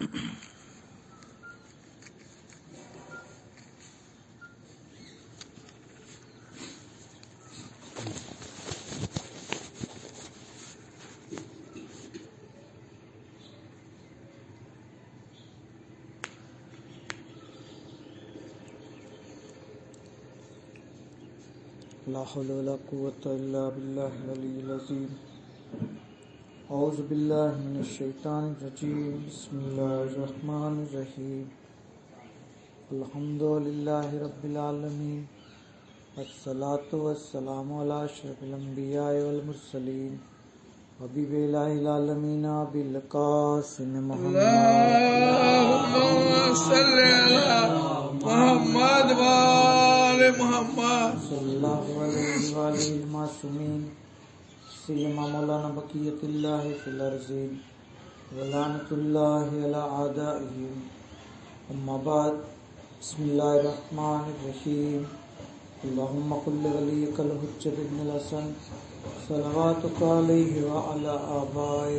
ला हौला वला कुव्वता इल्ला बिल्लाहिल अलिय्यिल अज़ीम। औज़ु बिल्लाहि मिनश शैतानिर रजीम। बिस्मिल्लाहिर रहमानिर रहीम। अल्हम्दुलिल्लाहि रब्बिल आलमीन। अस्सलातु वस्सलामु अला अशरफिल अंबिया'i वल मुरसलीन हबीबिल आलमीन अबिल कासिम मुहम्मद। अल्लाहुम्मा सल्लि अला मुहम्मद व आले मुहम्मद सल्लल्लाहु अलैहि व आलिहिल मासूमीन। सय्यमा मौलाना बक़ियतुल्लाहि फिल अर्ज़ीन व लानतुल्लाहि अला आदाइहिम। अम्मा बाद। बिस्मिल्लाहिर रहमानिर रहीम। अल्लाहुम्मा कुल्लि वलिय्यिकल हुज्जत इब्नुल हसन सलवातुका अलैहि व अला आबाए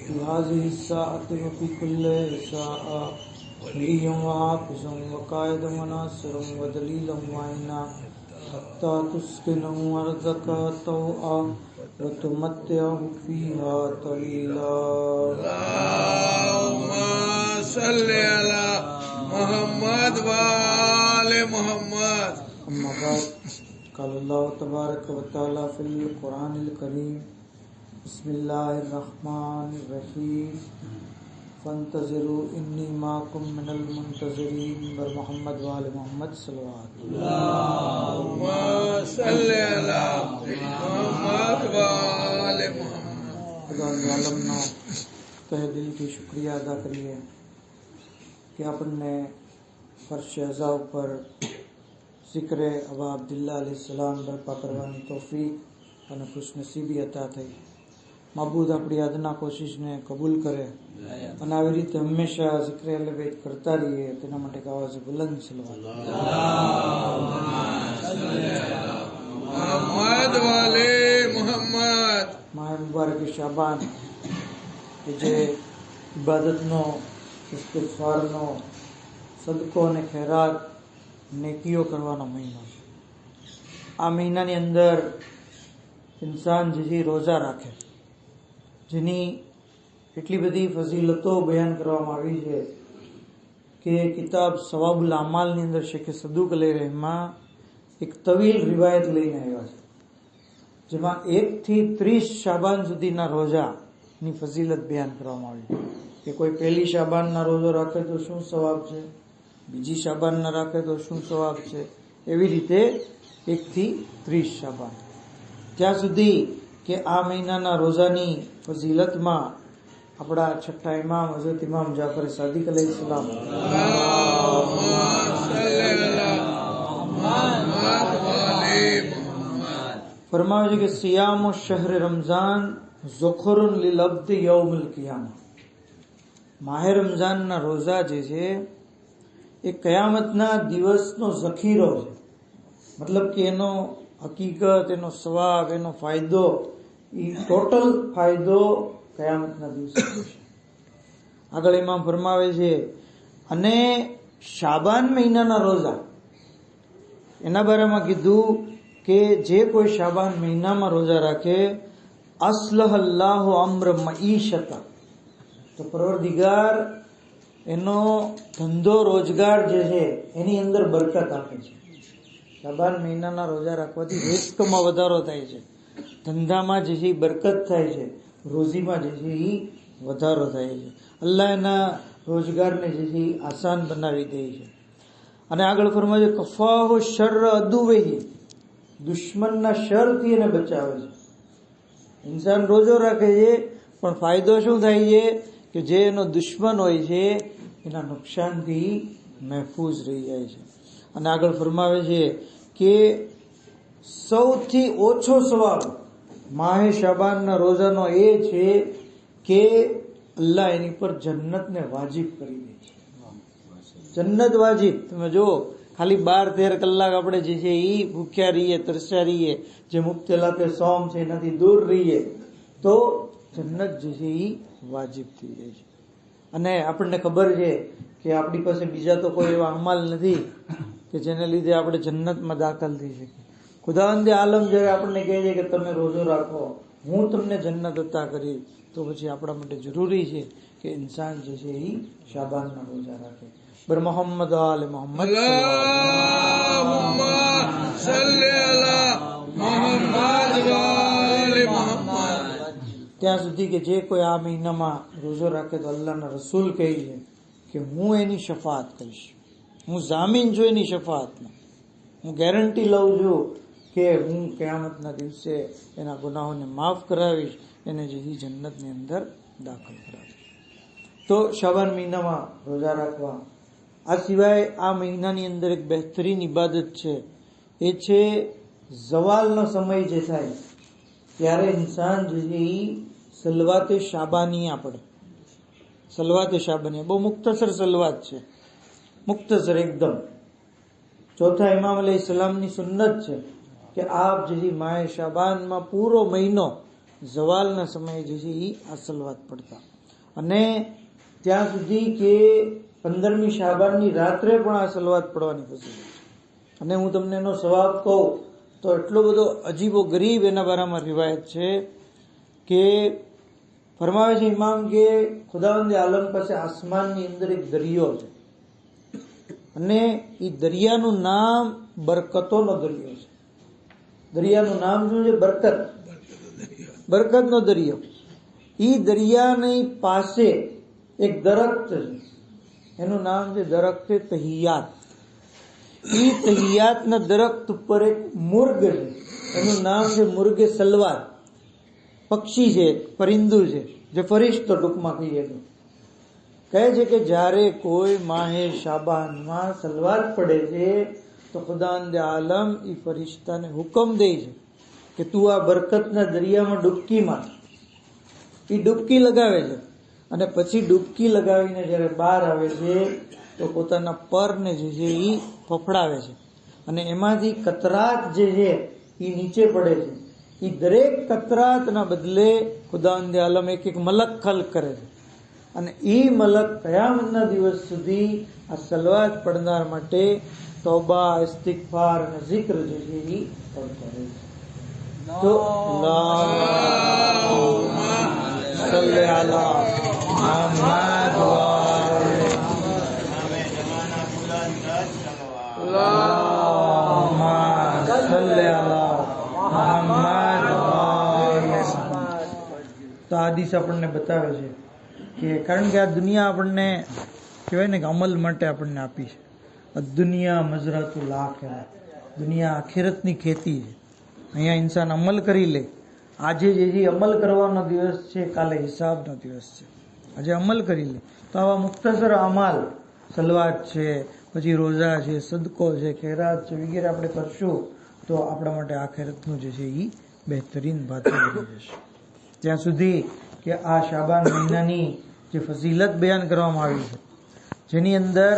फी हाज़िहि स्साअति व फी कुल्लि साअ वलिय्यन व हाफ़िज़न व क़ाइदन व नासिरन व दलीलन व ऐना हत्ता तुस्किनहु अर्ज़का तौआ व तुमत्तिअहु फ़ीहा तवीला। अल्लाहुम्मा सल्लि अला मुहम्मद व आले मुहम्मद। अम्मा बाद। क़ाल अल्लाहु तबारक व तआला फ़िल क़ुरआनिल करीम। बिस्मिल्लाहिर रहमानिर रहीम। फंतज़िरू इन्नी माकुम मिनल मुंतज़िरीन व मुहम्मद व आले मुहम्मद सल्लल्लाहु अल्लाहुम्मा सल्लि अला मुहम्मद व आले मुहम्मद। खुदा के आलम नो तहे दिल થી શુક્રિયા અદા કરીએ કે આપણને ફર્શ અઝા ઉપર ज़िक्र अबा अब्दुल्ला अलैहिस्सलाम बरपा करवानी तौफीक અને ખુશનસીબી અતા થઈ। માબૂદ આપણી આજના કોશિશને કબૂલ કરે અને આવી રીતે હંમેશા ઝિક્ર અહલે બેત કરતા રહીએ તેના માટે આવાજ બુલંદ સલવાત मुहम्मद वाले मुहम्मद। माह मुबारक शाबान કે જે ઇબાદતનો ઇસ્તિગફારનો સદકો અને ખૈરાત નેકીઓ કરવાનો મહિનો છે। આ મહિનાની અંદર ઇન્સાન જે રોજા રાખે જેની એટલી બધી ફઝીલતો બયાન કરવામાં આવી છે કે કિતાબ સવાબુલ અમાલની અંદર શેખ સદુક અલૈહિ રહેમા એક તવીલ રિવાયત લઈને આવ્યા છે જેમાં 1 થી 30 શાબાન સુધીના રોજાની ફઝીલત બયાન કરવામાં આવી છે કે કોઈ પહેલી શાબાનના રોજો રાખે તો શું સવાબ છે, બીજી શાબાનના રાખે તો શું સવાબ છે, એવી રીતે 1 થી 30 શાબાન ત્યાં સુધી કે આ મહિનાના રોજાની ફઝીલતમાં આપણા છઠ્ઠા ઇમામ હઝરત ઇમામ જાફર સાદિક અલૈહિસ્સલામ ફરમાવે છે કે સિયામુ શહર રમઝાન ઝુખરુન લિલ અબ્દ યૌમલ કિયામah। માહે રમઝાનના રોજા જે છે એ કયામતના દિવસનો ઝખીરો છે, મતલબ કે એનો હકીકત, એનો સવાબ, એનો ફાયદો, એ ટોટલ ફાયદો કયામતના દિવસે થશે। આગળ ઇમામ ફરમાવે છે અને શાબાન મહિનાના રોજા એના બારામાં કીધું કે જે કોઈ શાબાન મહિનામાં રોજા રાખે અસ્લહ અલ્લાહુ અમ્ર મઈશતા, તો પરવરદિગાર એનો ધંધો રોજગાર જે છે એની અંદર બરકત આપે છે। શાબાન મહિનાના રોજા રાખવાથી રિસ્કમાં વધારો થાય છે, ધંધામાં જે છે બરકત થાય છે, રોજીમાં જે છે એ વધારો થાય છે, અલ્લાહ એના રોજગારને જે છે આસાન બનાવી દે છે। અને આગળ ફરમાવે છે કફાહુ શર્ર અદુવેહી, દુશ્મનના શરથી એને બચાવે છે। ઇન્સાન રોજો રાખે છે પણ ફાયદો શું થાય છે કે જે એનો દુશ્મન હોય છે એના નુકસાનથી મહેફૂઝ રહી જાય છે। અને આગળ ફરમાવે છે કે સૌથી ઓછો સવાબ માહે શાબાનના રોજાનો એ છે કે અલ્લાહ એની પર જન્નતને વાજિબ કરી દે છે। જન્નત વાજિબ, તમે જો ખાલી 12-13 કલાક આપણે જે છે એ ભૂખ્યા રહીએ, તરસ્યા રહીએ, જે મુબ્તલાકે સોમ છે એનાથી દૂર રહીએ તો જન્નત જે છે એ વાજિબ થઈ જાય છે। અને આપણને ખબર છે કે આપણી પાસે બીજા તો કોઈ એવા અમલ નથી કે જેને લીધે આપણે જન્નતમાં દાખલ થઈ શકીએ. ખુદાવંદે આલમ જ્યારે આપણને કહે છે કે તમે રોજો રાખો, હું તમને જન્નત અતા કરી, તો પછી આપણા માટે જરૂરી છે કે ઇન્સાન જે છે એ શાબાનના રોજા રાખે. બર મોહમ્મદ આલે મોહમ્મદ અલ્લાહુમ્મા સલ્લી અલા મુહમ્મદ વ આલે મુહમ્મદ. ત્યાં સુધી કે જે કોઈ આ મહિનામાં રોજો રાખે તો અલ્લાહના રસૂલ કહે છે કે હું એની શફાત કરીશ. હું જામીન છું એની શફાતમાં, હું ગેરંટી લઉં છું કે હું કયામતના દિવસે એના ગુનાહોને માફ કરાવીશ, એને જે જન્નતની અંદર દાખલ કરાવીશ. તો શાબાન મહિનામાં રોજા રાખવા. આ સિવાય આ મહિનાની અંદર એક બહેતરીન ઇબાદત છે, એ છે ઝવાલનો સમય જે થાય ત્યારે ઇન્સાન જે છે એ સલવાતે શાબાનિયા પડે. સલવાતે શાબાનિયા બહુ મુખ્તસર સલવાત છે, મુખ્તસર એકદમ. ચોથા ઇમામ અલૈહિસ્સલામની સુન્નત છે કે આપ જે માહે શાબાનમાં પૂરો મહિનો ઝવાલના સમયે જે છે એ આ સલવાત પડતા, અને ત્યાં સુધી કે 15મી શાબાનની રાત્રે પણ આ સલવાત પડવાની ફજીલત છે. અને હું તમને એનો સવાબ કહું તો એટલો બધો અજીબો ગરીબ એના બારામાં રિવાયત છે કે ફરમાવે છે ઇમામ કે ખુદાવંદે આલમ પાસે આસમાનની અંદર એક દરિયો છે, અને એ દરિયાનું નામ બરકતોનો દરિયો છે. દરિયાનું નામ શું છે? બરકત, બરકતનો દરિયો. એ દરિયાની પાસે એક દરખ્ત છે, એનું નામ છે દરખ્ત તહિયાત. એ તહિયાતના દરખ્ત ઉપર એક મુર્ગ છે, એનું નામ છે મુર્ગે સલવાત. પક્ષી છે, પરિંદુ છે, જે ફરિશ્તો ટૂંકમાં કહીએ તો. કહે છે કે જ્યારે કોઈ માહે શાબાનમાં સલવાત પડે છે તો ખુદાવંદે આલમ એ ફરિશ્તાને હુકમ દે છે કે તું આ બરકતના દરિયામાં ડૂબકી માર. એ ડૂબકી લગાવે છે, અને પછી ડૂબકી લગાવીને જ્યારે બહાર આવે છે તો પોતાના પરને જે છે એ ફફડાવે છે, અને એમાંથી કતરાત જે છે એ નીચે પડે છે. એ દરેક કતરાતના બદલે ખુદાવંદે આલમ એક એક મલક ખલ્ક કરે છે, અને એ મલક કયામતના દિવસ સુધી આ સલવાત પડનાર માટે તૌબા, ઇસ્તિગફાર અને zikr જે છે એ પડતા રહે છે. તો અલ્લાહુમ્મા સલ્લી અલા મુહમ્મદ વ આલે અલ્લાહુમ્મા સલ્લી અલા મુહમ્મદ વ આલે. તો આ હદીસ આપણને બતાવે છે કે કારણ કે આ દુનિયા આપણને કહેવાય ને કે અમલ માટે આપણને આપી છે. દુનિયા મઝરાતુલ આખિરા, દુનિયા આખિરતની ખેતી છે. અહીંયા ઇન્સાન અમલ કરી લે. આજે જે અમલ કરવાનો દિવસ છે, કાલે હિસાબનો દિવસ છે. આજે અમલ કરી લે તો આવા મુખ્તસર અમાલ, સલવાત છે, પછી રોઝા છે, સદકો છે, ખૈરાત છે વગેરે આપણે કરશું તો આપણા માટે આખિરતનું જે છે એ બહેતરીન ભાથું બની જશે. ત્યાં સુધી કે આ શાબાન મહિનાની જે ફઝીલત બયાન કરવામાં આવી છે, જેની અંદર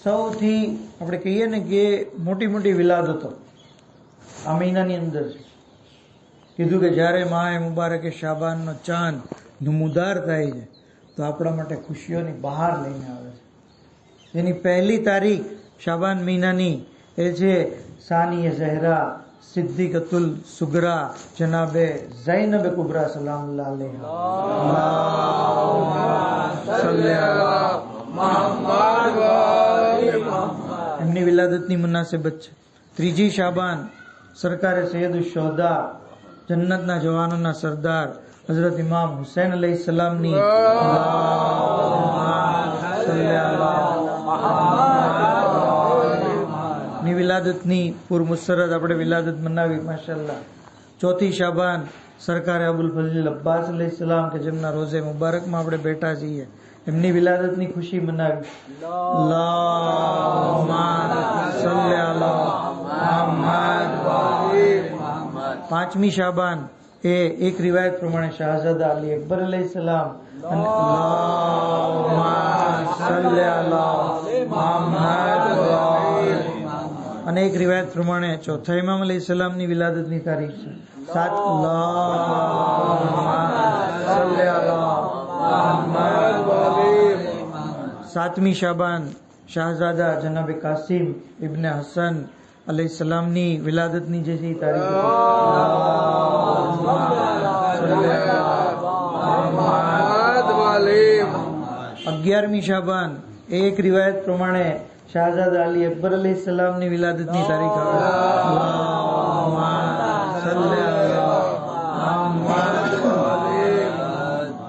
સૌથી આપણે કહીએ ને કે મોટી મોટી વિલાદતો આ મહિનાની અંદર છે. કીધું કે જ્યારે માહે મુબારકે શાબાનનો ચાંદ નમુદાર થાય છે તો આપણા માટે ખુશીઓની બહાર લઈને આવે છે. જેની પહેલી તારીખ શાબાન મહિનાની એ છે સાનિય ઝહરા સિદ્દીકતુલ સુગરા જનાબે ઝૈનબ કુબરા સલામુલ્લાહ અલૈહા. એમની વિલાદતની મુનાસિબત છે. 3જી શાબાન સરકારે સૈયદુલ શુહદા, જન્નતના જવાનોના સરદાર હઝરત ઇમામ હુસૈન અલૈહિસ્સલામની ની વિલાદતની પુરમુસરત આપણે વિલાદત મનાવી માશાઅલ્લાહ. 4થી શાબાન સરકારે અબુલ ફઝલ અબ્બાસ અલૈહિસ્સલામ કે જેમના રોઝે મુબારકમાં આપણે બેઠા છીએ, એમની વિલાદતની ખુશી મનાવી. અલ્લાહુમ્મા સલ્લી અલા મુહમ્મદ વ આલે મુહમ્મદ. 5મી શાબાન એ એક રિવાયત પ્રમાણે શાહઝાદા અલી અકબર અલૈહિસ્સલામ અને અલ્લાહુમ્મા સલ્લી અલા મુહમ્મદ વ આલે મુહમ્મદ. અને એક રિવાયત પ્રમાણે ચોથા ઇમામ અલૈહિસ્સલામની વિલાદતની તારીખ છે 7. અલ્લાહુમ્મા સલ્લી અલા મુહમ્મદ વ આલે મુહમ્મદ. 7મી શાબાન શાહજાદા જનાબે કાસિમ ઇબ્ને હસન અલૈહિસ્સલામની વિલાદતની જે છે તારીખ 11મી શાબાન એક રિવાયત પ્રમાણે શાહજાદા અલી અકબર અલૈહિસ્સલામની વિલાદતની તારીખ આવે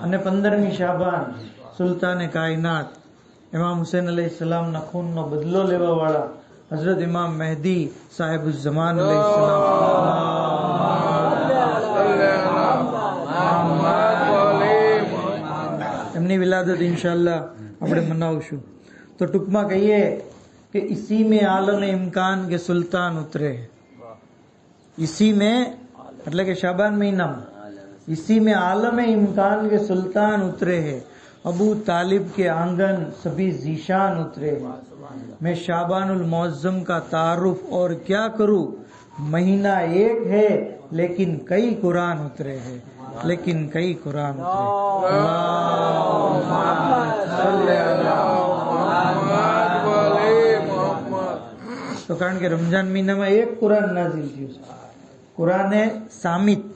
અને 15મી શાબાન સુલતાને કાયનાત ઇમામ હુસૈન અલૈહિસ્સલામના ખૂનનો બદલો લેવા વાળા હઝરત ઇમામ મહેદી સાહેબ ઝમાન અલૈહિસ્સલામ એમની વિલાદત ઇન્શાઅલ્લાહ આપણે મનાવશું. તો ટૂંકમાં કહીએ કે इसी में आलम इम्कान के सुल्तान उतरे, इसी में એટલે કે શાબાન મહિનામાં इसी में आलम इम्कान के सुल्तान उतरे हैं, अबू तालिब के आंगन सभी जीशान उतरे हैं. मैं शाबानुल मुअज्जम का तारुफ और क्या करूं, महीना एक है लेकिन कई कुरान उतरे हैं, लेकिन कई कुरान उतरे. તો કારણ કે રમજાન મહિનામાં એક કુરાન નાઝિલ થયું છે, કુરાને સામિત,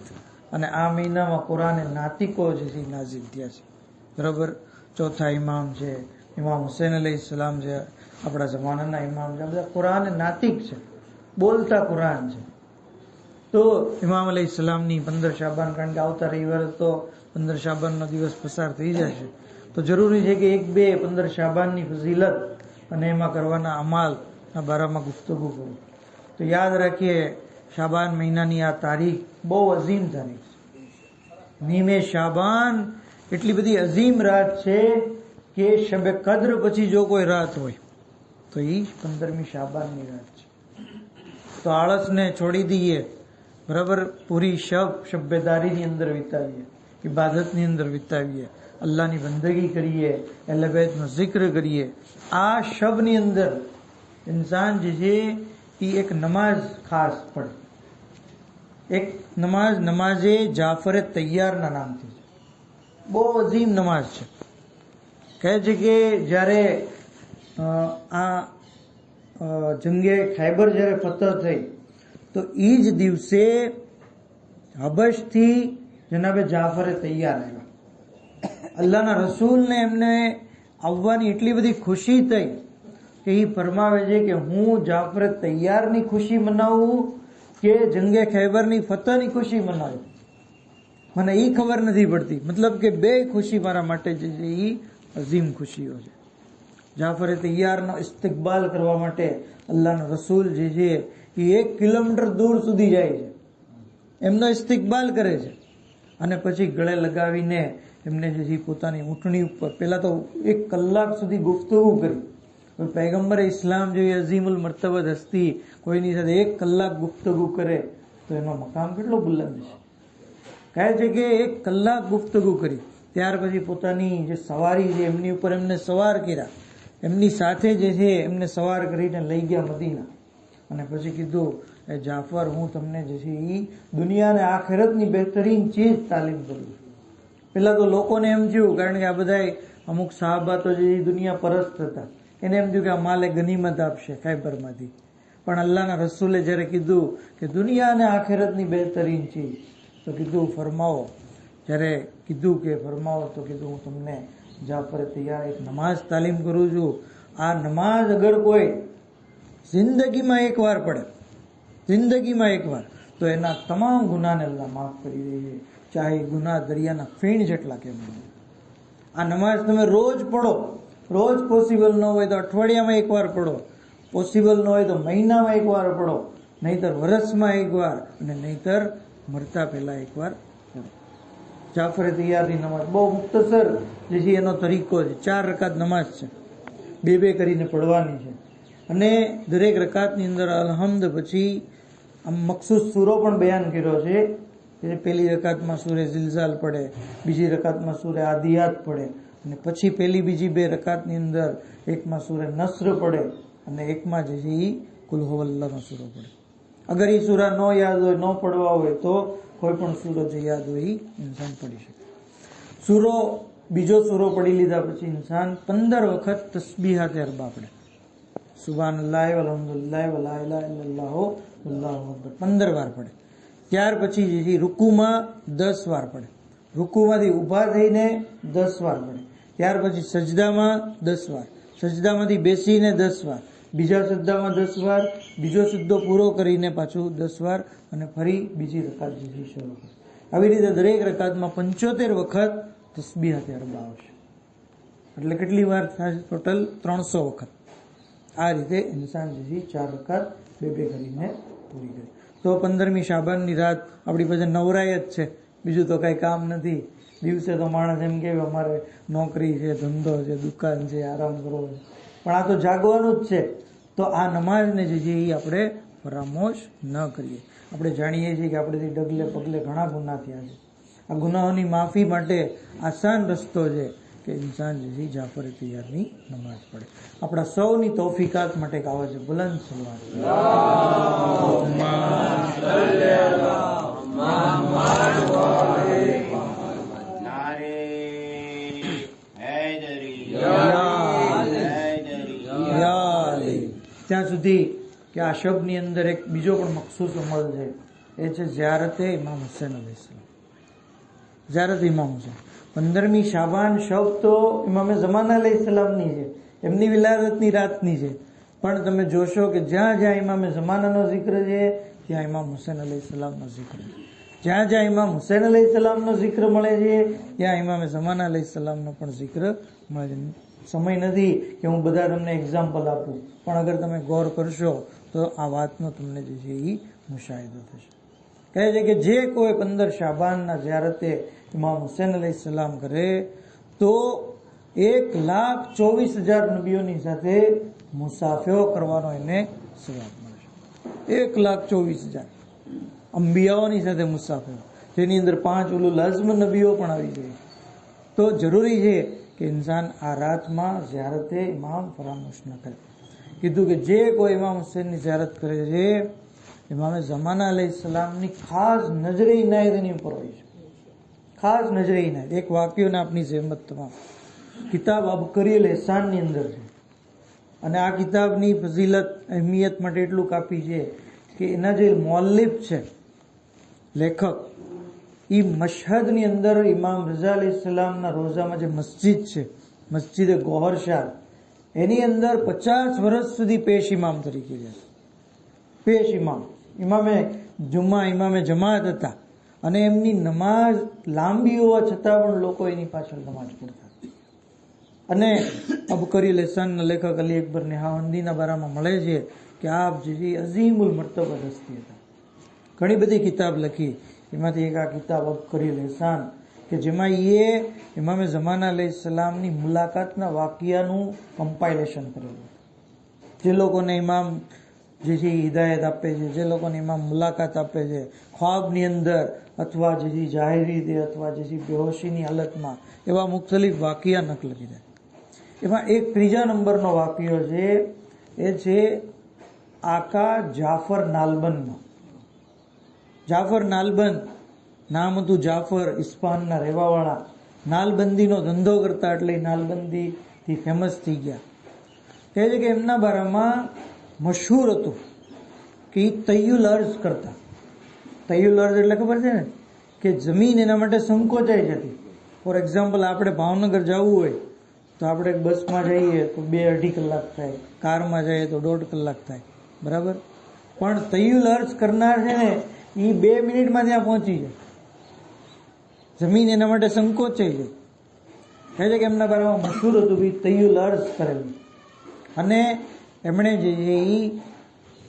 અને આ મહિનામાં કુરાને નાતિકો જે છે નાઝિલ થયા છે. બરાબર. ચોથા ઇમામ છે, ઇમામ હુસૈન અલૈહિસ્સલામ છે, આપણા જમાનાના ઇમામ છે, બધા કુરાન નાતિક છે, બોલતા કુરાન છે. તો ઇમામ અલૈહિસ્સલામની 15 શાબાન, કારણ કે આવતા રવિવારે તો 15 શાબાનનો દિવસ પસાર થઈ જશે, તો જરૂરી છે કે 1-2 15 શાબાનની ફઝીલત અને એમાં કરવાના અમાલના બારામાં ગુફ્તગુ કરું. તો યાદ રાખીએ શાબાન મહિનાની આ તારીખ બહુ અઝીમ તારીખ છે. નીમે શાબાન એટલી બધી અઝીમ રાત છે કે શબે કદ્ર પછી જો કોઈ રાત હોય તો એ 15મી શાબાનની રાત છે. તો આળસને છોડી દઈએ, બરાબર, પૂરી શબ્બેદારીની અંદર વિતાવીએ, ઇબાદતની અંદર વિતાવીએ, અલ્લાહની બંદગી કરીએ, અહલે બેતનો જિક્ર કરીએ. આ શબની અંદર ઇન્સાન જે છે એ એક નમાઝ ખાસ પડે. એક નમાઝે જાફરે તૈયારના નામથી છે, બહુ અઝીમ નમાઝ છે. કહે છે કે જ્યારે આ જંગે ખૈબર જ્યારે ફતહ થઈ તો એ જ દિવસે હબશથી જનાબે જાફરે તૈયાર આવ્યા. અલ્લાહના રસૂલને એમને આવવાની એટલી બધી ખુશી થઈ કે એ ફરમાવે છે કે હું જાફરે તૈયારની ખુશી મનાવું કે જંગે ખૈબરની ફતહની ખુશી મનાવું, મને એ ખબર નથી પડતી. મતલબ કે બે ખુશી મારા માટે જે છે એ અઝીમ ખુશીઓ છે. જાફરે તૈયારનો ઇસ્તિકબાલ કરવા માટે અલ્લાહના રસૂલ જે છે એ 1 કિલોમીટર દૂર સુધી જાય છે, એમનો ઇસ્તિકબાલ કરે છે, અને પછી ગળે લગાવીને એમને જે છે પોતાની ઊંટણી ઉપર પહેલા તો 1 કલાક સુધી ગુફ્તગુ કરી. પૈગંબરે ઇસ્લામ જેવી અઝીમુલ મર્તબત હસ્તી કોઈની સાથે 1 કલાક ગુફ્તગુ કરે તો એનો મકામ કેટલો બુલંદ છે. કહે છે કે 1 કલાક ગુફ્તગુ કરી, ત્યાર પછી પોતાની જે સવારી છે એમની ઉપર એમને સવાર કર્યા, એમની સાથે જે છે એમને સવાર કરીને લઈ ગયા મદીના, અને પછી કીધું એ જાફર હું તમને જે છે એ દુનિયા અને આખિરતની બહેતરીન ચીજ તાલીમ કરું. પેલા તો લોકોને એમ થયું, કારણ કે આ બધા અમુક સાહાબા તો જે દુનિયા પરસ્ત હતા, એને એમ થયું કે આ માલે ગનીમત આપશે ખૈબરમાંથી. પણ અલ્લાહના રસૂલે જ્યારે કીધું કે દુનિયા અને આખિરતની બહેતરીન ચીજ, તો કીધું ફરમાવો. જ્યારે કીધું કે ફરમાવો તો કીધું હું તમને જાફરે તૈયાર એક નમાઝ તાલીમ કરું છું. આ નમાઝ અગર કોઈ જિંદગીમાં એકવાર પડે, જિંદગીમાં એકવાર, તો એના તમામ ગુનાને અલ્લાહ માફ કરી દે છે, ચાહે ગુના દરિયાના ફીણ જેટલા કેમ નહીં. આ નમાઝ તમે રોજ પડો, રોજ પોસિબલ ન હોય તો અઠવાડિયામાં એકવાર પડો, પોસિબલ ન હોય તો મહિનામાં એકવાર પડો, નહીતર વર્ષમાં એકવાર, અને નહીતર મરતા પહેલા એકવાર પડો. જાફરે તૈયારની નમાઝ બહુ મુખ્તસર જે છે એનો તરીકો છે. 4 રકાત નમાઝ છે, 2-2 કરીને પડવાની છે, અને દરેક રકાતની અંદર અલહમ્દ પછી આમ મખસૂસ સૂરો પણ બયાન કર્યો છે. પહેલી રકાતમાં સૂરે ઝિલઝાલ પડે, બીજી રકાતમાં સૂરે આદિયાત પડે, અને પછી પહેલી બીજી 2 રકાતની અંદર એકમાં સૂરે નસ્ર પડે અને એકમાં જે છે એ કુલ હુવલ્લાહનો સૂરો પડે. અગર એ સૂરા ન યાદ હોય, ન પડવા હોય તો કોઈ પણ સૂરો જે યાદ હોય એ ઇન્સાન પડી શકે. સૂરો બીજો સૂરો પડી લીધા પછી ઇન્સાન 15 વખત તસ્બીહાત અરબા પડે. સુબહાનલ્લાહ વલહમદુલિલ્લાહ વલા ઇલાહા ઇલ્લલ્લાહ વલ્લાહુ અકબર 15 વાર પડે. ત્યાર પછી જે રૂકુમાં 10 વાર પડે. રૂકુમાંથી ઊભા થઈને 10 વાર પડે. ત્યાર પછી સજદામાં 10 વાર, સજદામાંથી બેસીને 10 વાર, બીજા સજદામાં 10 વાર, બીજો સજદો પૂરો કરીને પાછું 10 વાર અને ફરી બીજી રકાત જે શરૂ કરે. આવી રીતે દરેક રકાતમાં 75 વખત તસ્બીહાત અરબા આવશે. એટલે કેટલી વાર થાય? ટોટલ 300 વખત. આ રીતે ઇન્સાન જે 4 રકાત બે કરીને પૂરી કરે. તો 15મી શાબાનની રાત આપણી પાસે નવરાય જ છે, બીજું તો કઈ કામ નથી. દિવસે તો માણસ એમ કે અમારે નોકરી છે, ધંધો છે, દુકાન છે, આરામ કરવો છે, પણ આ તો જાગવાનું જ છે. તો આ નમાઝને જે છે એ આપણે ફરામોશ ન કરીએ. આપણે જાણીએ છીએ કે આપણેથી ડગલે પગલે ઘણા ગુના થયા છે. આ ગુનાહોની માફી માટે આસાન રસ્તો છે કે ઇન્સાન જે છે જાફર તૈયારની નમાઝ પડે. આપણા સૌની તૌફીકાત માટે આવે છે બુલંદ સલવાત. ત્યાં સુધી કે આ શબની અંદર એક બીજો પણ મખસૂસ અમલ છે, એ છે ઝિયારતે ઇમામ હુસૈન અલૈહિસ્સલામ. ઝિયારત ઇમામ હુસૈન 15મી શાબાન શબ તો ઇમામે ઝમાના અલૈહિસ્સલામની છે, એમની વિલાદતની રાતની છે. પણ તમે જોશો કે જ્યાં જ્યાં ઇમામે ઝમાનાનો zikr છે ત્યાં ઇમામ હુસૈન અલૈહિસ્સલામનો zikr છે. જ્યાં જ્યાં ઇમામ હુસૈન અલૈહિસ્સલામનો zikr મળે છે ત્યાં ઇમામે ઝમાના અલૈહિસ્સલામનો પણ zikr મળે છે. સમય નથી કે હું બધા તમને એક્ઝામ્પલ આપું, પણ અગર તમે ગૌર કરશો તો આ વાતનો તમને જે છે એ મુશાહિદો થશે. કહે છે કે જે કોઈ 15 શાબાનના ઝિયારતે ઇમામ હુસૈન અલૈહિસ્સલામ કરે તો 1,24,000 નબીઓની સાથે મુસાફિરો કરવાનો એને સવાબ મળશે. 1,24,000 અંબિયાઓની સાથે મુસાફિરો, જેની અંદર 5 ઉલુલ અઝ્મ નબીઓ પણ આવી જાય. તો જરૂરી છે કે ઇન્સાન આ રાતમાં ઝિયારતે ઇમામ ફરામોશ ન કરે. કીધું કે જે કોઈ ઇમામ હુસૈનની ઝિયારત કરે છે ઇમામે ઝમાના અલૈહિસ્સલામની ખાસ નજરે ઇનાયત એની ઉપર હોય છે. ખાસ નજરે ઇનાયત. એક વાક્યોને આપની જહેમત તમામ કિતાબ અબકરી અલ એહસાનની અંદર છે, અને આ કિતાબની ફઝીલત અહેમિયત માટે એટલું કાપી છે કે એના જે મુઅલ્લિફ છે, લેખક, એ મશહદની અંદર ઇમામ રઝા અલૈહિસ્સલામના રોઝામાં જે મસ્જિદ છે, મસ્જિદ ગોહર શાહ, એની અંદર 50 વર્ષ સુધી પેશ ઇમામ તરીકે રહ્યા. પેશ ઇમામ, ઇમામે જુમ્મા, ઇમામે જમાત હતા, અને એમની નમાઝ લાંબી હોવા છતાં પણ લોકો એની પાછળ નમાઝ પઢતા. અને અબકરી અલ એહસાનના લેખક અલી અકબર નેહાવંદીના બારામાં મળે છે કે આપ જે અઝીમુલ મર્તબા હસ્તી હતા. ઘણી બધી કિતાબ લખી, એમાંથી એક આ કિતાબ અબકરી અલ એહસાન, કે જેમાં એ ઇમામે ઝમાના અલૈહિસ્સલામની મુલાકાતના વાકિયાનું કમ્પાઇલેશન કરેલું. જે લોકોને ઇમામ જે છે હિદાયત આપે છે, જે લોકોને ઇમામ મુલાકાત આપે છે ખ્વાબની અંદર અથવા જે જાહેર રીતે અથવા જે બેહોશીની હાલતમાં, એવા મુખ્તલિફ વાકિયા નકલ કીધા. એમાં એક 3જા નંબરનો વાકિયો છે, એ છે આકા જાફર નાલબનનો. જાફર નાલબંદ નામ હતું, જાફર ઇસ્પાનના રહેવાવાળા, નાલબંદીનો ધંધો કરતા, એટલે નાલબંદીથી ફેમસ થઈ ગયા. કહે છે કે એમના બારામાં મશહૂર હતું કે એ તૈયુલ અર્જ કરતા. તૈયુલ અર્જ એટલે ખબર છે ને, કે જમીન એના માટે સંકોચાઈ જતી. ફોર એક્ઝામ્પલ, આપણે ભાવનગર જવું હોય તો આપણે બસમાં જઈએ તો 2-2.5 કલાક થાય, કારમાં જઈએ તો 1.5 કલાક થાય, બરાબર. પણ તૈયુલ અર્જ કરનાર છે ને, એ 2 મિનિટમાં ત્યાં પહોંચી જાય. જમીન એના માટે સંકોચાઈ જાય. કહે છે કે એમના બારામાં મશહૂર હતું કે તૈયુલ અર્જ કરેલું, અને એમણે જે છે એ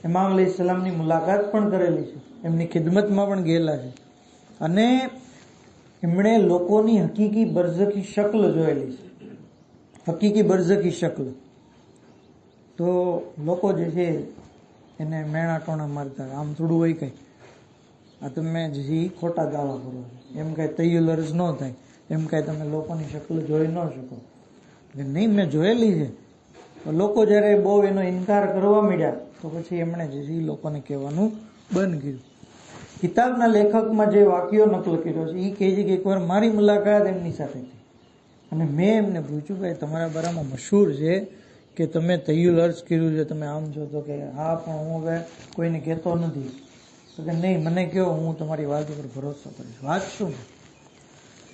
ઇમામ અલૈહિસ્સલામની મુલાકાત પણ કરેલી છે, એમની ખિદમતમાં પણ ગયેલા છે, અને એમણે લોકોની હકીકી બરઝખી શક્લ જોયેલી છે. હકીકી બરઝખી શક્લ. તો લોકો જે છે એને મેણા ટોણા મારતા, આમ થોડું હોય કંઈ, આ તમે જે ખોટા દાવા કરો, એમ કાંઈ તૈયુલ અર્જ ન થાય, એમ કાંઈ તમે લોકોની શક્લ જોઈ ન શકો. નહીં, મેં જોયેલી છે. લોકો જ્યારે બહુ એનો ઇનકાર કરવા માંડ્યા તો પછી એમણે જે લોકોને કહેવાનું બંધ કર્યું. કિતાબના લેખકમાં જે વાક્યો નકલ કર્યો છે, એ કહે છે કે એકવાર મારી મુલાકાત એમની સાથે થઈ, અને મેં એમને પૂછ્યું ભાઈ તમારા બારામાં મશહૂર છે કે તમે તૈયુલ અર્જ કર્યું છે, તમે આમ છો, તો કે હા પણ હું હવે કોઈને કહેતો નથી. તો કે નહીં મને કહો, હું તમારી વાત ઉપર ભરોસો કરીશ. વાત શું?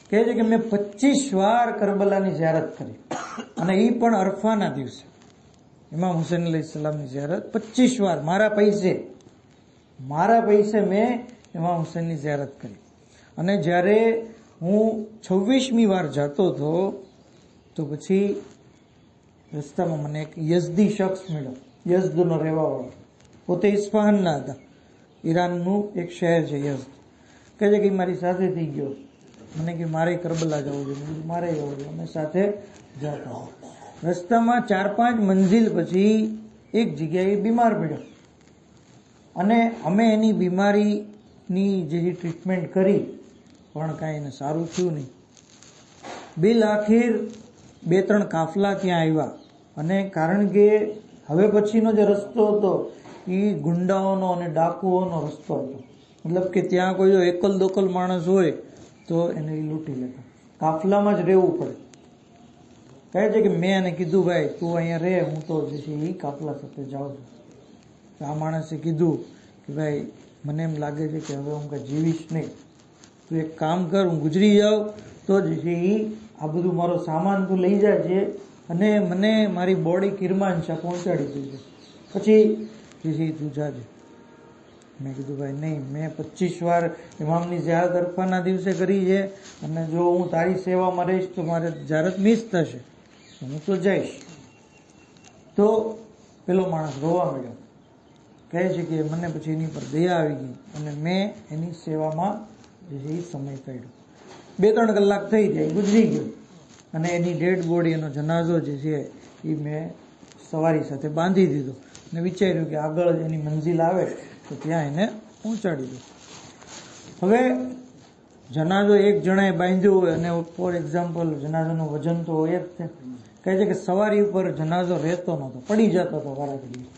કહે છે કે મેં 25 વાર કરબલાની ઝિયારત કરી, અને એ પણ અરફાના દિવસે ઇમામ હુસૈન અલૈહિસ્સલામની ઝિયારત 25 વાર મારા પૈસે મેં ઇમામ હુસૈનની ઝિયારત કરી. અને જ્યારે હું 26મી વાર જતો હતો તો પછી રસ્તામાં મને એક યઝદી શખ્સ મળ્યો, યઝદનો રહેવાવાળો, પોતે ઇસ્ફહાનના હતા, ઈરાનનું એક શહેર છે યઝદ. કહે છે કે મારી સાથે થઈ ગયો, મને કે મારે કરબલા જવું છે, મારે જવું છે, અમે સાથે જતા. રસ્તામાં 4-5 મંજિલ પછી એક જગ્યાએ બીમાર પડ્યો, અને અમે એની બીમારીની જે ટ્રીટમેન્ટ કરી પણ કાંઈ એને સારું થયું નહીં. બિલ આખિર 2-3 કાફલા ત્યાં આવ્યા, અને કારણ કે હવે પછીનો જે રસ્તો હતો એ ગુંડાઓનો અને ડાકુઓનો રસ્તો હતો, મતલબ કે ત્યાં કોઈ જો એકલ દોકલ માણસ હોય તો એને લૂંટી લેતા, કાફલામાં જ રહેવું પડે. કહે છે કે મેં એને કીધું ભાઈ તું અહીંયા રહે, હું તો જે છે એ કાફલા સાથે જાઉં છું. તો આ માણસે કીધું કે ભાઈ મને એમ લાગે છે કે હવે હું કાંઈ જીવીશ નહીં, તું એક કામ કર, હું ગુજરી જાઉં તો જ છે એ આ બધું મારો સામાન તું લઈ જાય છે અને મને મારી બોડી કિરમાનશાહ પહોંચાડી દેજે, પછી જે છે તું જાજે. મેં કીધું ભાઈ નહીં, મેં 25 વાર ઇમામની ઝિયારત અરફાના દિવસે કરી છે, અને જો હું તારી સેવામાં રહીશ તો મારે ઝિયારત મિસ થશે, હું તો જઈશ. તો પેલો માણસ રોવા મળ્યો, કહે છે કે મને પછી એની પર દયા આવી ગઈ અને મેં એની સેવામાં જે છે એ સમય કાઢ્યો. 2-3 કલાક થઈ જાય, ગુજરી ગયો, અને એની ડેડ બોડી, એનો જનાઝો જે છે એ મેં સવારી સાથે બાંધી દીધો, અને વિચાર્યું કે આગળ એની મંજિલ આવે તો ત્યાં એને પહોંચાડી દો. હવે જનાઝો એક જણાએ બાંધ્યો હોય, અને ફોર એક્ઝામ્પલ જનાઝાનું વજન તો હોય જ છે. કહે છે કે સવારી ઉપર જનાઝો રહેતો નહોતો, પડી જતો હતો વારાઘડીએ,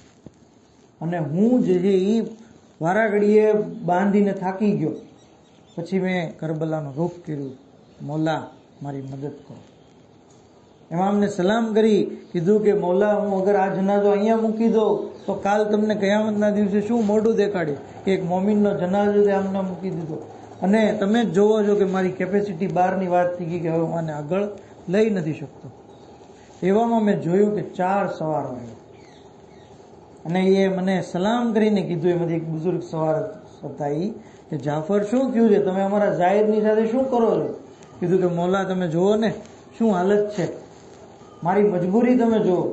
અને હું જે છે એ વારાઘડીએ બાંધીને થાકી ગયો. પછી મેં કરબલાનો રૂખ કર્યું, મૌલા મારી મદદ કરો. ઇમામને સલામ કરી, કીધું કે મૌલા હું અગર આ જનાઝો અહીંયા મૂકી દઉં તો કાલ તમને કયામતના દિવસે શું મોઢું દેખાડે કે એક મોમિનનો જનાઝો આમને મૂકી દીધો, અને તમે જ જોવો છો કે મારી કેપેસિટી બહારની વાત થઈ ગઈ કે હવે હું આને આગળ લઈ નથી શકતો. એવામાં મેં જોયું કે 4 સવારો આવ્યા, અને એ મને સલામ કરીને કીધું, એમાંથી એક બુઝુર્ગ સવાર હતા એ, કે જાફર શું થયું છે, તમે અમારા જાહેરની સાથે શું કરો છો? કીધું કે મૌલા તમે જુઓ ને શું હાલત છે, મારી મજબૂરી તમે જુઓ.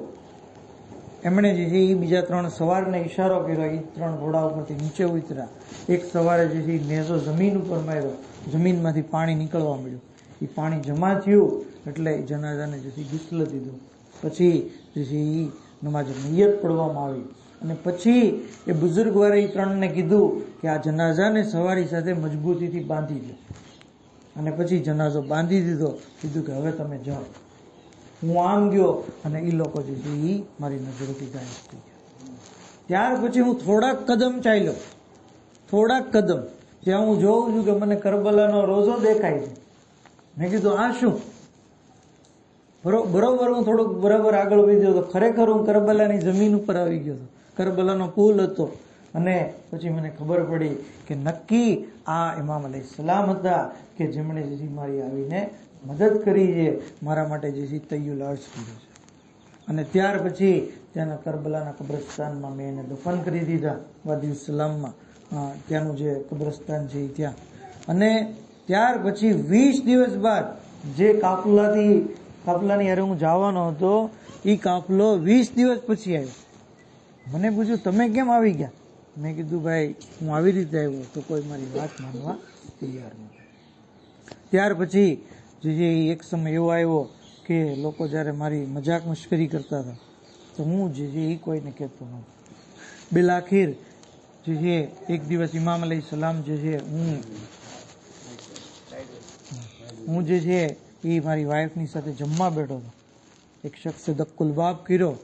એમણે જે છે એ બીજા 3 સવારને ઈશારો કર્યો, એ 3 ઘોડા ઉપરથી નીચે ઉતર્યા. એક સવારે જે છે એ નેઝો જમીન ઉપર માર્યો, જમીનમાંથી પાણી નીકળવા મળ્યું, એ પાણી જમા થયું એટલે જનાઝાને જે છે ગુસ્લ દીધું. પછી જે છે એ નમાજ નિયત પડવામાં આવી, અને પછી એ બુઝુર્ગવાળા એ 3ને કીધું કે આ જનાઝાને સવારી સાથે મજબૂતીથી બાંધી દો, અને પછી જનાઝો બાંધી દીધો. કીધું કે હવે તમે જાઓ. હું આમ ગયો, અને એ લોકો જે છે એ મારી નજરોથી ગાયબ થઈ ગયા. ત્યાર પછી હું થોડાક કદમ ચાલ્યો, ત્યાં હું જોઉં છું કે મને કરબલાનો રોઝો દેખાય છે. મેં કીધું આ શું? બરોબર હું થોડુંક બરાબર આગળ વધી તો ખરેખર હું કરબલાની જમીન ઉપર આવી ગયો હતો. કરબલાનો પુલ હતો, અને પછી મને ખબર પડી કે નક્કી આ ઇમામ અલૈહિસ્સલામ હતા કે જેમણે જે મારી આવીને મદદ કરી છે, મારા માટે જે તૈયુલ અર્જ કર્યો છે. અને ત્યાર પછી ત્યાંના કરબલાના કબ્રસ્તાનમાં મેં એને દફન કરી દીધા, વાદીઉસલામમાં, ત્યાંનું જે કબ્રસ્તાન છે ત્યાં. અને ત્યાર પછી 20 દિવસ બાદ જે કાફલાની હારે હું જવાનો હતો, એ કાફલો 20 દિવસ પછી આવ્યો. મને પૂછ્યું તમે કેમ આવી ગયા? મેં કીધું ભાઈ હું આવી રીતે આવ્યો, તો કોઈ મારી વાત માનવા તૈયાર નથી. ત્યાર પછી જે એક સમય એવો આવ્યો કે લોકો જ્યારે મારી મજાક મશ્કરી કરતા હતા તો હું જે છે એ કોઈને કહેતો નહોતો. બિલાખીર જે છે એક દિવસ ઇમામ અલૈહિસ્સલામ જે છે હું જે છે એ મારી વાઈફની સાથે જમવા બેઠો હતો. એક શખ્સે દક્કુલ બાબ કર્યો,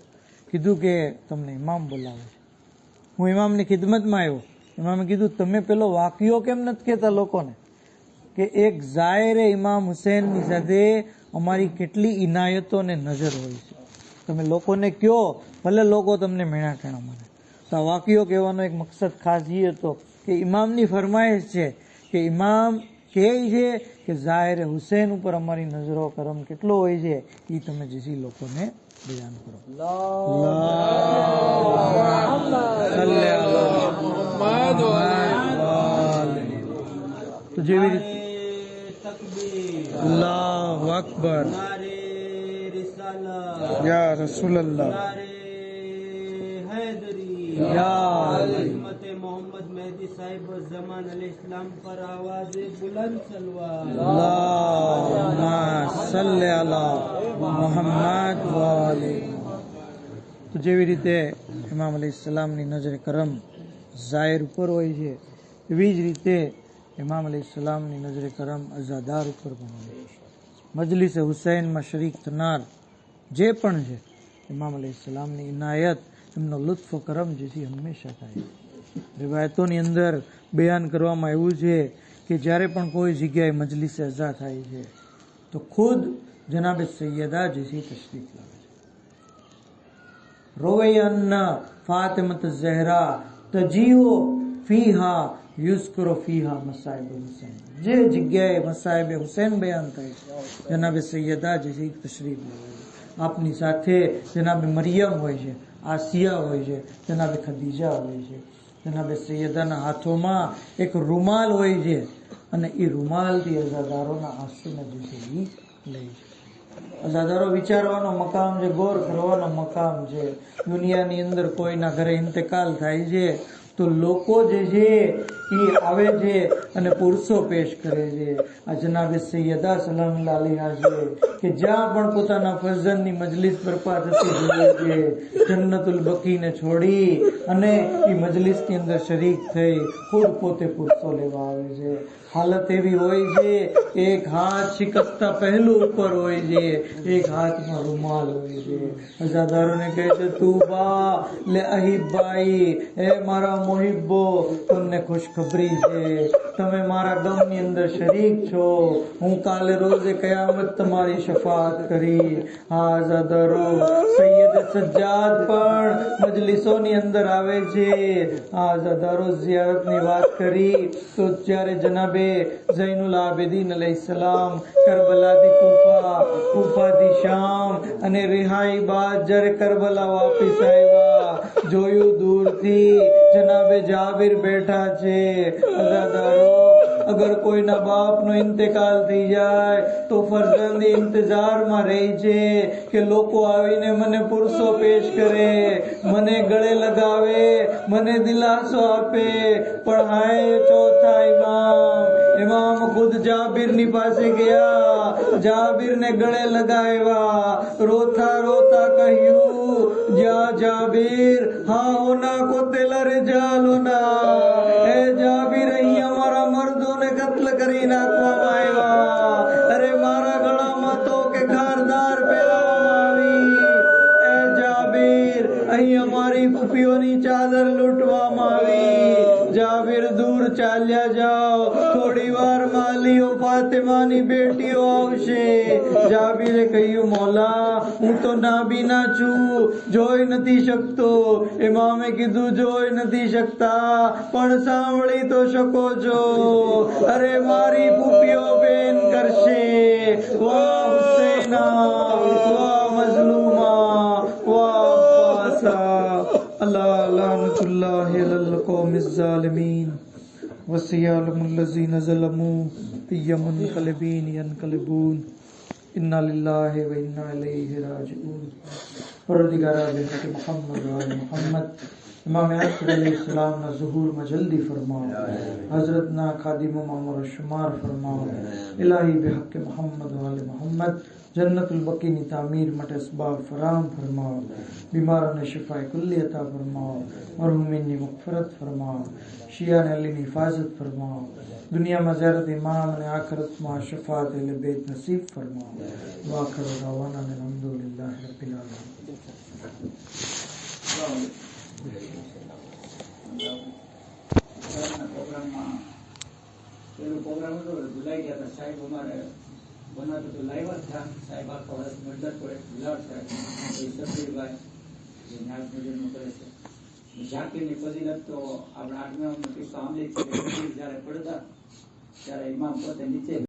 કીધું કે તમને ઇમામ બોલાવે છે. હું ઇમામની ખિદમતમાં આવ્યો. ઇમામે કીધું તમે પેલો વાક્યો કેમ નથી કહેતા લોકોને? કે એક ઝાયરે ઇમામ હુસૈનની સાથે અમારી કેટલી ઇનાયતો ને નજર હોય છે. તમે લોકોને કયો, ભલે લોકો તમને મેણા ટેણા માને. તો આ વાક્યો કહેવાનો એક મકસદ ખાસ એ હતો કે ઇમામની ફરમાઈશ છે કે ઇમામ કહે છે કે ઝાયરે હુસૈન ઉપર અમારી નજરો કરમ કેટલો હોય છે એ તમે જેસી લોકોને બયાન કરો. તો જેવી રીતે અલ્લાહુ અકબર, યા રસૂલલ્લાહ, યા मोहम्मद मेहदी साहिब जमान अलैहिस्सलाम पर आवाज बुलंद सलवा અલ્લાहुम्मा સલ્લી અલા મુહમ્મદ વ આલિ. તો જેવી રીતે ઇમામ અલૈહિસ્સલામની નજરે કરમ ઝાહિર ઉપર હોય છે, એવી જ રીતે ઇમામ અલૈહિસ્સલામની નજરે કરમ અઝાદાર ઉપર પણ હોય છે. મજલિસે હુસૈનમાં શરીક થનાર જે પણ છે, ઇમામ અલૈહિસ્સલામની ઇનાયત, એમનો લુત્ફ કરમ જેથી હંમેશા થાય. રિવાયતોની અંદર બયાન કરવામાં આવ્યું છે કે જ્યારે પણ કોઈ જગ્યાએ મજલિસે અઝા થાય છે તો ખુદ જનાબે સૈયદા જેસી તશરીફ લાવે છે. રોવૈયન ફાતિમત ઝહરા તજીઓ ફીહા યુઝકરો ફીહા મસાઇબ હુસૈન. જે જગ્યાએ મસાઇબ હુસૈન બયાન થાય છે, જનાબે સૈયદા જેસી તશરીફ લાવે છે. આપની સાથે જનાબે મરિયમ હોય છે, આસિયા હોય છે, જનાબે ખદીજા હોય છે. જનાબે સૈયદાના હાથોમાં એક રૂમાલ હોય છે અને એ રૂમાલથી અઝાદારોના આંસુને જે લે છે. અઝાદારો વિચારવાનો મકામ છે, ગોર કરવાનો મકામ છે. દુનિયાની અંદર કોઈના ઘરે ઇન્તકાલ થાય છે તો લોકો જે છે એ આવે છે અને પુરુષો પેશ કરે છે. આ જનાબે સૈયદા સલામુલ્લાહ અલૈહા છે કે જ્યાં પણ પોતાના ફરજનની મજલિસ બરપા થતી હોય છે, જન્નતુલ બકીને છોડી અને એ મજલિસની અંદર શરીક થઈ ખુદ પોતે પુરુષો લેવા આવે છે. હાલત એવી હોય છે, એક હાથ શિકસ્તા પહેલું ઉપર હોય છે, એક હાથમાં રૂમાલ હોય છે. અઝાદારોને કહે છે તુબા લે અહિબાઈ, એ મારા મોહિબ્બો, તમને ખુશખબરી છે, તમે મારા ગમની અંદર શરીક છો. હું કાલે રોજે કયામત તમારી શફાત કરી. આ અઝાદારો સૈયદ સજ્જાદ પણ મજલિસોની અંદર આવે છે. આ અઝાદારો ઝિયારતની વાત કરી તો જ્યારે જનાબે ઝૈનુલ આબિદીન અલૈહિસ્સલામ કરબલાથી કૂફા, કૂફાથી શામ અને રિહાઈ બાદ જ્યારે કરબલા વાપસ આવ્યા, જોયું દૂરથી જનાબે જાબિર બેઠા છે. અઝાદારો અગર કોઈના બાપનો ઇંતકાલ થઈ જાય તો ફરજંદ ઇંતજારમાં રહી છે કે લોકો આવીને મને પુરુષો પેશ કરે, મને ગળે લગાવે, મને દિલાસો આપે. પણ હાય ચોથા ઇમામ ખુદ જાબિરની પાસે ગયા, જાબિરને ગળે લગાવ્યા, રોતા રોતા કહ્યું યા જાબિર હા હોના કો તેલા રિજાલ હોના. હે જાબિર, અહીં અમારા મર્દોને કત્લ કરી નાખવામાં આવ્યા. અરે મારા ગળામાં તો કે ઘારદાર પહેરાવવામાં આવી. એ જાબિર, અહીં અમારી ફૂફીઓની ચાદર લૂંટવામાં આવી. જાબિર દૂર ચાલ્યા જાઓ, થોડી વાર માલીઓ ફાતિમાની બેટીઓ આવશે. જાબિરે કહ્યું મોલા, હું તો નાબીના છું, જોઈ નથી શકતો. ઇમામે કીધું જોઈ નથી શકતા પણ સાંભળી તો શકો છો. અરે મારી ફૂફીઓ બેન કરશે. વાહ હુસૈના, વાહ મઝલૂમા, વાહ અબ્બાસા. અલ્લાહ લાનતુલ્લાહિ અલલ કૌમિઝ ઝાલિમીન વસિયાલમુલ્લઝીન ઝલમુ યમુનકલિબીન યનકલિબૂન. इन्ना लिल्लाहि व इन्ना इलैहि राजिऊन. परवरदिगार हज़रत मोहम्मद व आले मोहम्मद, इमाम आखिर अलैहिस्सलाम ना ज़ुहूर में जल्दी फरमाओ. हजरत ना खादिमों में शुमार फरमाओ. इलाही बेहक मोहम्मद व आले मोहम्मद जन्नतुल बकी ની તામીર માટે અસબાબ ફરામ ફરમાઓ. બીમારોને શિફાએ કુલ્લી અતા ફરમાઓ. મરહૂમીનની મગફરત ફરમાઓ. શિયા ને અલીની હિફાજત ફરમાઓ. દુનિયામાં ઝિયારત ઇમામ અને આખિરતમાં શફાત અહલે બેત નસીબ ફરમાઓ. વાખર દાવાના અલ્હમ્દુલિલ્લાહિ રબ્બિલ આલમીન. પ્રોગ્રામ હતો ભૂલાઈ ગયા હતા. સાહેબ અમારે બનાવતું તો લાવ્યા હતા. સાહેબ આખા વર્ષ મર્ડર પડે ભૂલાડ સાહેબ સફીરભાઈ જે નાયબ મર્ડરનું કરે છે. ઝાકીરની ફજીલત તો આપણા 8મા કિસ્સો સાંભળી છે. જયારે પડતા ત્યારે ઇમામ પોતે નીચે